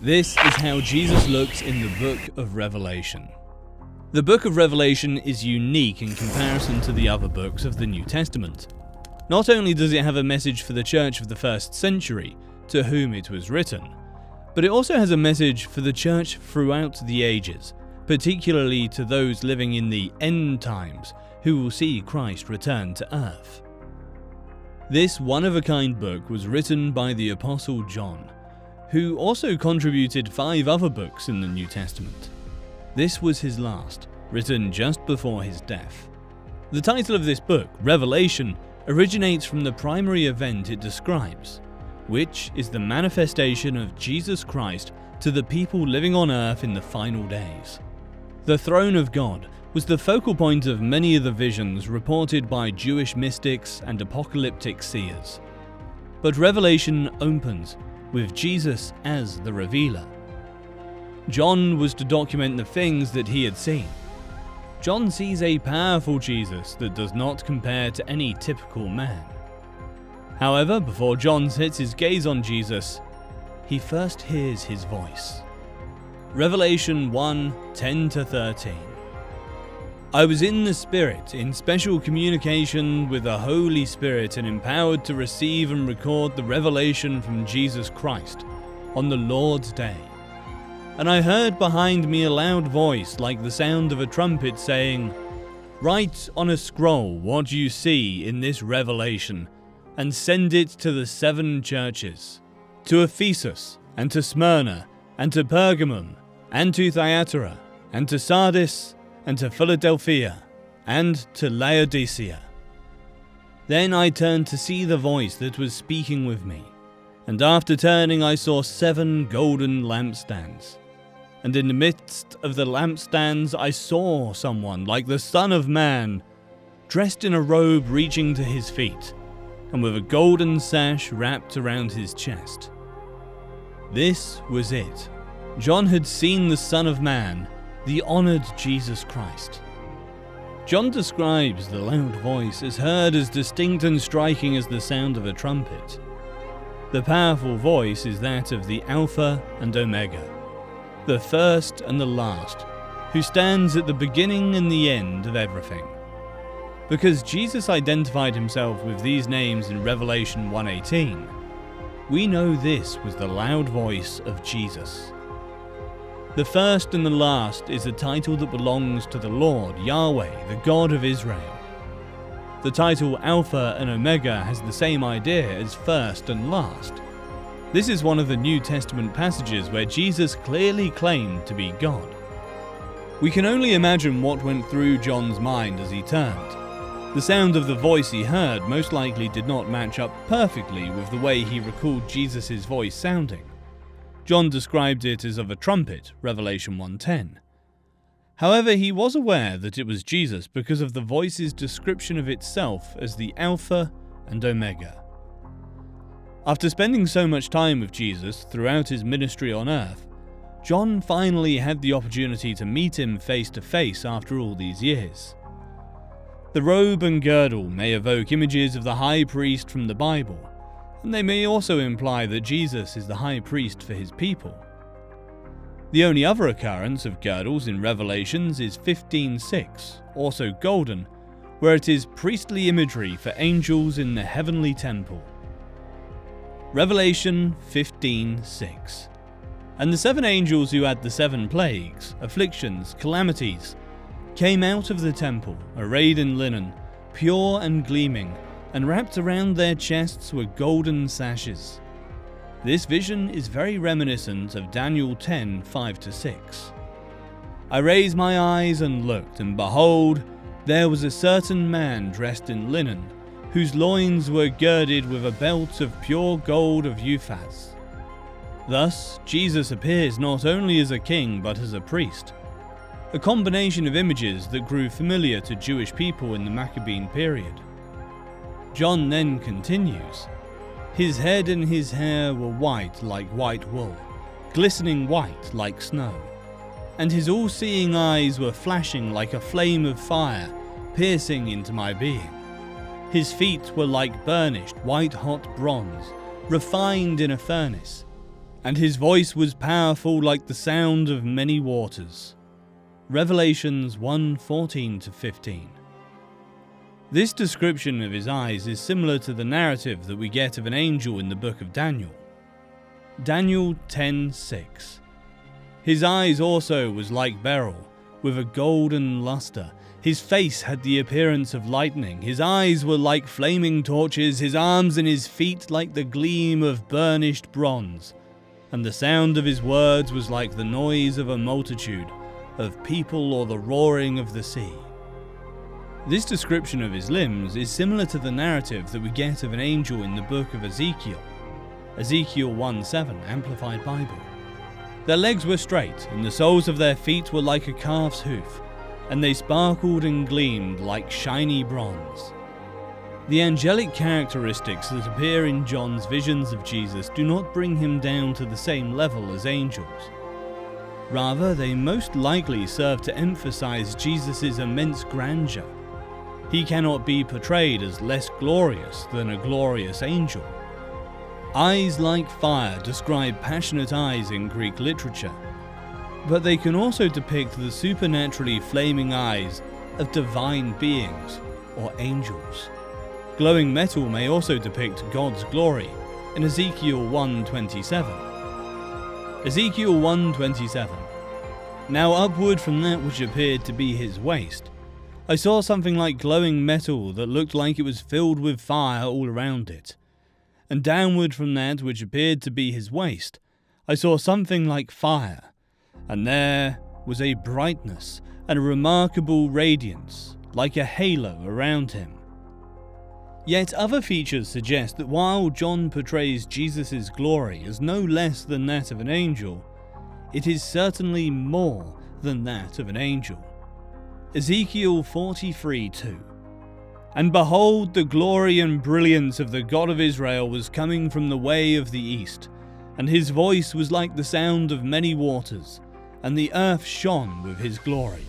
This is how Jesus looks in the book of Revelation. The book of Revelation is unique in comparison to the other books of the New Testament. Not only does it have a message for the church of the first century, to whom it was written, but it also has a message for the church throughout the ages, particularly to those living in the end times who will see Christ return to earth. This one-of-a-kind book was written by the Apostle John, who also contributed 5 other books in the New Testament. This was his last, written just before his death. The title of this book, Revelation, originates from the primary event it describes, which is the manifestation of Jesus Christ to the people living on earth in the final days. The throne of God was the focal point of many of the visions reported by Jewish mystics and apocalyptic seers. But Revelation opens with Jesus as the revealer. John was to document the things that he had seen. John sees a powerful Jesus that does not compare to any typical man. However, before John sets his gaze on Jesus, he first hears his voice. Revelation 1:10-13. I was in the Spirit, in special communication with the Holy Spirit and empowered to receive and record the revelation from Jesus Christ on the Lord's day. And I heard behind me a loud voice like the sound of a trumpet saying, "Write on a scroll what you see in this revelation and send it to the 7 churches, to Ephesus and to Smyrna and to Pergamum and to Thyatira and to Sardis and to Philadelphia, and to Laodicea." Then I turned to see the voice that was speaking with me, and after turning I saw 7 golden lampstands. And in the midst of the lampstands I saw someone like the Son of Man, dressed in a robe reaching to his feet, and with a golden sash wrapped around his chest. This was it. John had seen the Son of Man, the honored Jesus Christ. John describes the loud voice as heard as distinct and striking as the sound of a trumpet. The powerful voice is that of the Alpha and Omega, the first and the last, who stands at the beginning and the end of everything. Because Jesus identified himself with these names in Revelation 1:18, we know this was the loud voice of Jesus. The first and the last is a title that belongs to the Lord, Yahweh, the God of Israel. The title Alpha and Omega has the same idea as first and last. This is one of the New Testament passages where Jesus clearly claimed to be God. We can only imagine what went through John's mind as he turned. The sound of the voice he heard most likely did not match up perfectly with the way he recalled Jesus' voice sounding. John described it as of a trumpet, Revelation 1:10. However, he was aware that it was Jesus because of the voice's description of itself as the Alpha and Omega. After spending so much time with Jesus throughout his ministry on earth, John finally had the opportunity to meet him face to face after all these years. The robe and girdle may evoke images of the high priest from the Bible, and they may also imply that Jesus is the high priest for his people. The only other occurrence of girdles in Revelations is 15:6, also golden, where it is priestly imagery for angels in the heavenly temple. Revelation 15:6. And the 7 angels who had the 7 plagues, afflictions, calamities, came out of the temple, arrayed in linen, pure and gleaming, and wrapped around their chests were golden sashes. This vision is very reminiscent of Daniel 10:5-6. I raised my eyes and looked, and behold, there was a certain man dressed in linen, whose loins were girded with a belt of pure gold of Uphaz. Thus, Jesus appears not only as a king but as a priest, a combination of images that grew familiar to Jewish people in the Maccabean period. John then continues, "His head and his hair were white like white wool, glistening white like snow, and his all-seeing eyes were flashing like a flame of fire, piercing into my being. His feet were like burnished white-hot bronze, refined in a furnace, and his voice was powerful like the sound of many waters. Revelations 1:14-15. This description of his eyes is similar to the narrative that we get of an angel in the book of Daniel. Daniel 10:6. His eyes also was like beryl, with a golden luster. His face had the appearance of lightning. His eyes were like flaming torches, his arms and his feet like the gleam of burnished bronze. And the sound of his words was like the noise of a multitude of people or the roaring of the sea. This description of his limbs is similar to the narrative that we get of an angel in the book of Ezekiel. Ezekiel 1:7, Amplified Bible. Their legs were straight, and the soles of their feet were like a calf's hoof, and they sparkled and gleamed like shiny bronze. The angelic characteristics that appear in John's visions of Jesus do not bring him down to the same level as angels. Rather, they most likely serve to emphasize Jesus' immense grandeur. He cannot be portrayed as less glorious than a glorious angel. Eyes like fire describe passionate eyes in Greek literature, but they can also depict the supernaturally flaming eyes of divine beings or angels. Glowing metal may also depict God's glory in Ezekiel 1:27. Ezekiel 1:27. Now upward from that which appeared to be his waist, I saw something like glowing metal that looked like it was filled with fire all around it. And downward from that which appeared to be his waist, I saw something like fire, and there was a brightness and a remarkable radiance, like a halo around him. Yet other features suggest that while John portrays Jesus' glory as no less than that of an angel, it is certainly more than that of an angel. Ezekiel 43:2. And behold, the glory and brilliance of the God of Israel was coming from the way of the east, and his voice was like the sound of many waters, and the earth shone with his glory.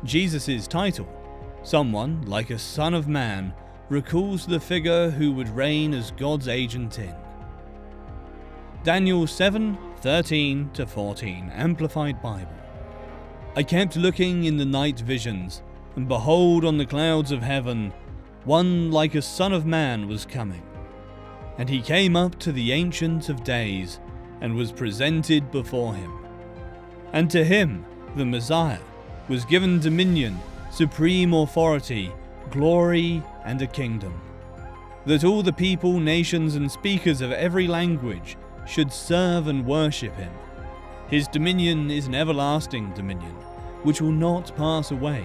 Jesus' title, someone like a son of man, recalls the figure who would reign as God's agent in. Daniel 7:13-14, Amplified Bible. I kept looking in the night visions, and behold, on the clouds of heaven, one like a son of man was coming. And he came up to the Ancient of Days, and was presented before him. And to him, the Messiah, was given dominion, supreme authority, glory, and a kingdom, that all the people, nations, and speakers of every language should serve and worship him. His dominion is an everlasting dominion, which will not pass away,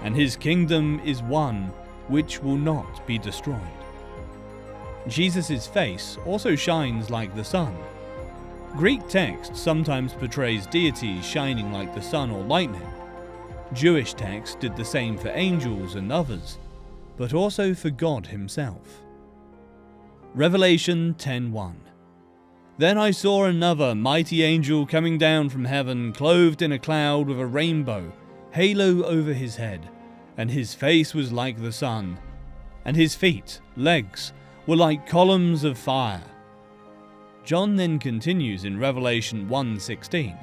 and his kingdom is one which will not be destroyed. Jesus' face also shines like the sun. Greek text sometimes portrays deities shining like the sun or lightning. Jewish text did the same for angels and others, but also for God himself. Revelation 10:1. Then I saw another mighty angel coming down from heaven, clothed in a cloud with a rainbow halo over his head, and his face was like the sun, and his feet, legs, were like columns of fire. John then continues in Revelation 1:16.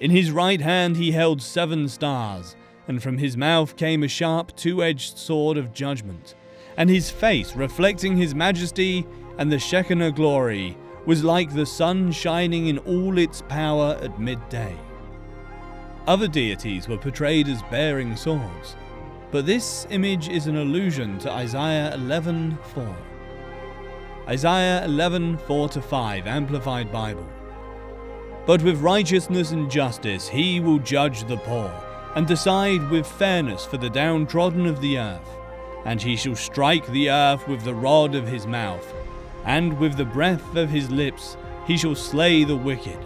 In his right hand he held 7 stars, and from his mouth came a sharp 2-edged sword of judgment, and his face, reflecting his majesty and the Shekinah glory, was like the sun shining in all its power at midday. Other deities were portrayed as bearing swords, but this image is an allusion to Isaiah 11:4. Isaiah 11:4-5, Amplified Bible. But with righteousness and justice he will judge the poor, and decide with fairness for the downtrodden of the earth. And he shall strike the earth with the rod of his mouth, and with the breath of his lips he shall slay the wicked.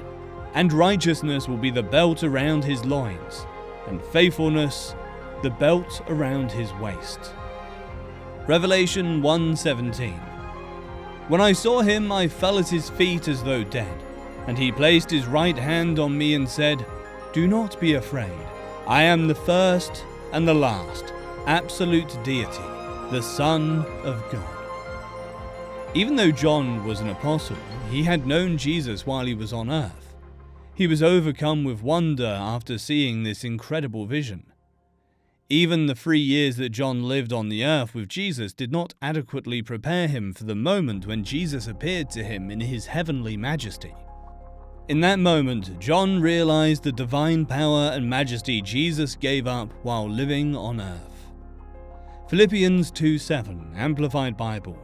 And righteousness will be the belt around his loins, and faithfulness the belt around his waist. Revelation 1:17. When I saw him, I fell at his feet as though dead, and he placed his right hand on me and said, Do not be afraid. I am the first and the last, absolute deity, the Son of God. Even though John was an apostle, he had known Jesus while he was on earth. He was overcome with wonder after seeing this incredible vision. Even the 3 years that John lived on the earth with Jesus did not adequately prepare him for the moment when Jesus appeared to him in his heavenly majesty. In that moment, John realized the divine power and majesty Jesus gave up while living on earth. Philippians 2:7, Amplified Bible.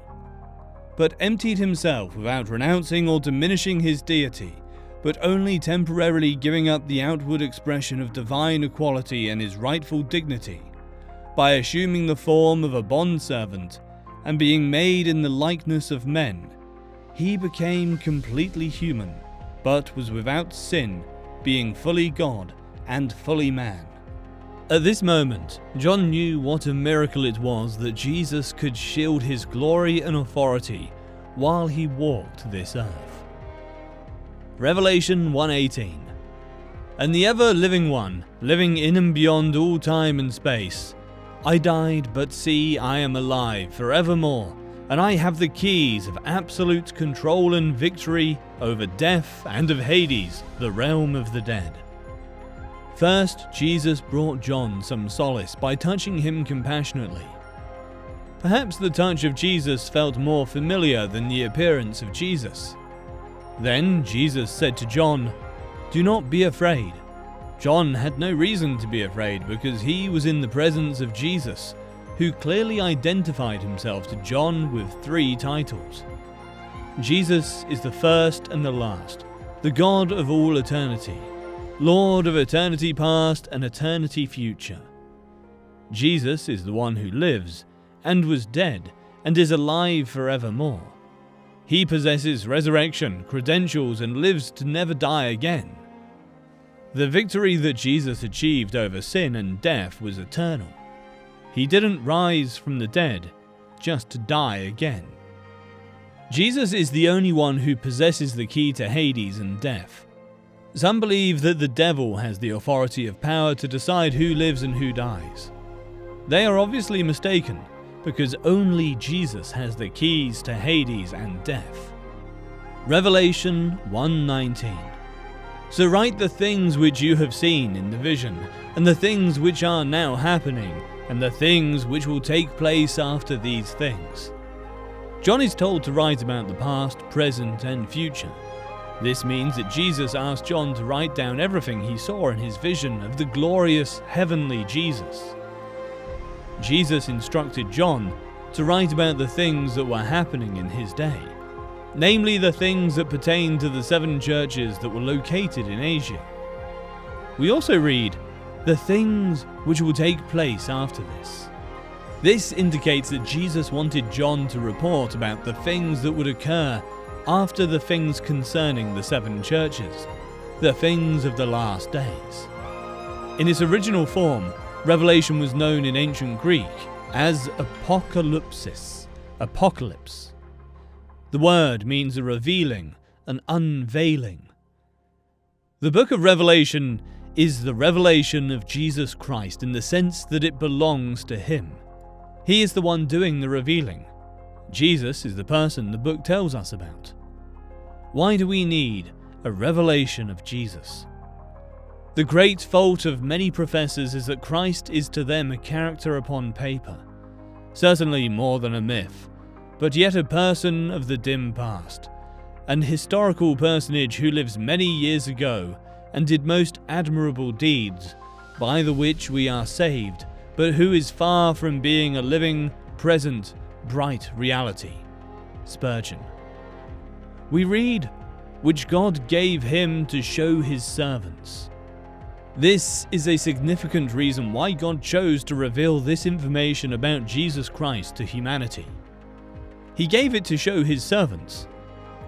But emptied himself without renouncing or diminishing his deity, but only temporarily giving up the outward expression of divine equality and his rightful dignity, by assuming the form of a bondservant and being made in the likeness of men, he became completely human, but was without sin, being fully God and fully man. At this moment, John knew what a miracle it was that Jesus could shield his glory and authority while he walked this earth. Revelation 1:18. And the ever-living one, living in and beyond all time and space, I died, but see, I am alive forevermore, and I have the keys of absolute control and victory over death and of Hades, the realm of the dead. First, Jesus brought John some solace by touching him compassionately. Perhaps the touch of Jesus felt more familiar than the appearance of Jesus. Then Jesus said to John, "Do not be afraid." John had no reason to be afraid because he was in the presence of Jesus, who clearly identified himself to John with 3 titles. Jesus is the first and the last, the God of all eternity, Lord of eternity past and eternity future. Jesus is the one who lives, and was dead, and is alive forevermore. He possesses resurrection, credentials, and lives to never die again. The victory that Jesus achieved over sin and death was eternal. He didn't rise from the dead just to die again. Jesus is the only one who possesses the key to Hades and death. Some believe that the devil has the authority of power to decide who lives and who dies. They are obviously mistaken, because only Jesus has the keys to Hades and death. Revelation 1:19. So write the things which you have seen in the vision, and the things which are now happening, and the things which will take place after these things. John is told to write about the past, present, and future. This means that Jesus asked John to write down everything he saw in his vision of the glorious heavenly Jesus. Jesus instructed John to write about the things that were happening in his day, namely the things that pertain to the 7 churches that were located in Asia. We also read, the things which will take place after this. This indicates that Jesus wanted John to report about the things that would occur after the things concerning the 7 churches, the things of the last days. In its original form, Revelation was known in ancient Greek as apocalypsis, apocalypse. The word means a revealing, an unveiling. The book of Revelation is the revelation of Jesus Christ in the sense that it belongs to him. He is the one doing the revealing. Jesus is the person the book tells us about. Why do we need a revelation of Jesus? The great fault of many professors is that Christ is to them a character upon paper, certainly more than a myth, but yet a person of the dim past, an historical personage who lives many years ago and did most admirable deeds, by the which we are saved, but who is far from being a living, present, bright reality. Spurgeon. We read, which God gave him to show his servants. This is a significant reason why God chose to reveal this information about Jesus Christ to humanity. He gave it to show his servants.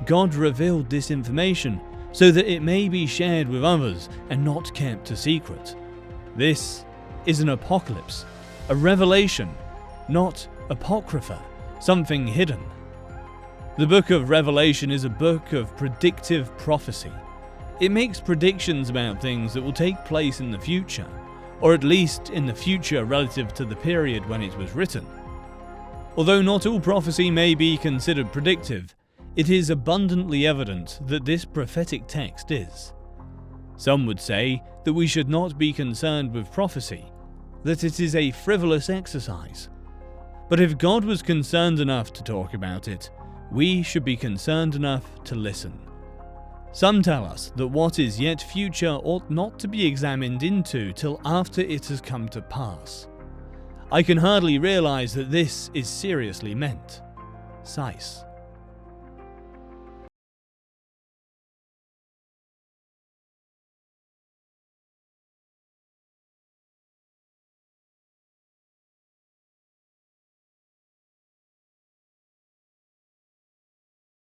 God revealed this information so that it may be shared with others and not kept a secret. This is an apocalypse, a revelation, not apocrypha, something hidden. The book of Revelation is a book of predictive prophecy. It makes predictions about things that will take place in the future, or at least in the future relative to the period when it was written. Although not all prophecy may be considered predictive, it is abundantly evident that this prophetic text is. Some would say that we should not be concerned with prophecy, that it is a frivolous exercise. But if God was concerned enough to talk about it, we should be concerned enough to listen. Some tell us that what is yet future ought not to be examined into till after it has come to pass. I can hardly realize that this is seriously meant. Sice.